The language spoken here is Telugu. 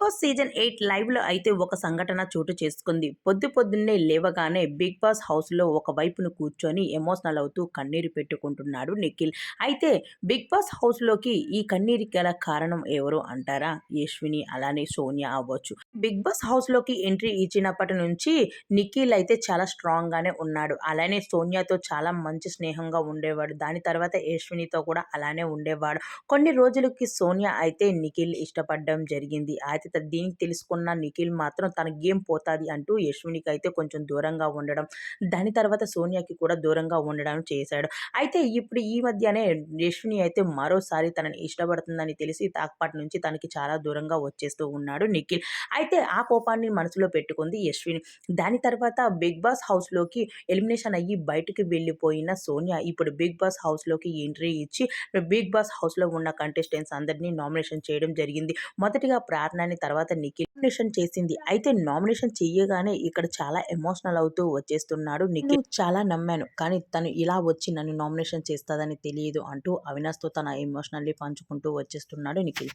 బాస్ సీజన్ 8 లైవ్‌లో అయితే ఒక సంఘటన చోటు చేసుకుంది. పొద్దున్నే లేవగానే 'బిగ్ బాస్' హౌస్‌లో ఒక వైపున కూర్చొని ఎమోషనల్ అవుతూ కన్నీరు పెట్టుకుంటున్నాడు నిఖిల్. అయితే 'బిగ్ బాస్' హౌస్‌లోకి ఈ కన్నీరుకి గల కారణం ఎవరు అంటారా? యశ్విని అలానే సోనియా అవ్వచ్చు. 'బిగ్ బాస్' హౌస్‌లోకి ఎంట్రీ ఇచ్చినప్పటి నుంచి నిఖిల్ అయితే చాలా స్ట్రాంగ్‌గానే ఉన్నాడు. అలానే సోనియాతో చాలా మంచి స్నేహంగా ఉండేవాడు. దాని తర్వాత యశ్వినితో కూడా అలానే ఉండేవాడు. కొన్ని రోజులకి సోనియా అయితే నిఖిల్ ఇష్టపడడం జరిగింది. అయితే దీనికి తెలుసుకున్న నిఖిల్ మాత్రం తన గేమ్ పోతాది అంటూ యశ్వినికి అయితే కొంచెం దూరంగా ఉండడం. దాని తర్వాత సోనియాకి కూడా దూరంగా ఉండడం చేశాడు. అయితే ఇప్పుడు ఈ మధ్యనే యశ్విని అయితే మరోసారి తనని ఇష్టపడుతుందని తెలిసి అప్పటి నుంచి తనకి చాలా దూరంగా వచ్చేస్తూ ఉన్నాడు నిఖిల్. అయితే ఆ కోపాన్ని మనసులో పెట్టుకుంది యశ్విని. దాని తర్వాత 'బిగ్ బాస్' హౌస్‌లోకి ఎలిమినేషన్ అయ్యి బయటికి వెళ్ళిపోయిన సోనియా ఇప్పుడు 'బిగ్ బాస్' హౌస్‌లోకి ఎంట్రీ ఇచ్చి 'బిగ్ బాస్' హౌస్‌లో ఉన్న కంటెస్టెంట్స్ అందరినీ నామినేషన్ చేయడం జరిగింది. మొదటిగా ప్రార్థనని, తర్వాత నిఖిల్ నామినేషన్ చేసింది. అయితే నామినేషన్ చెయ్యగానే ఇక్కడ చాలా ఎమోషనల్ అవుతూ వచ్చేస్తున్నాడు నిఖిల్. చాలా నమ్మాను. కానీ తను ఇలా వచ్చి నన్ను నామినేషన్ చేస్తదని తెలియదు అంటూ అవినాష్‌తో తన ఎమోషనల్‌ని పంచుకుంటూ వచ్చేస్తున్నాడు నిఖిల్.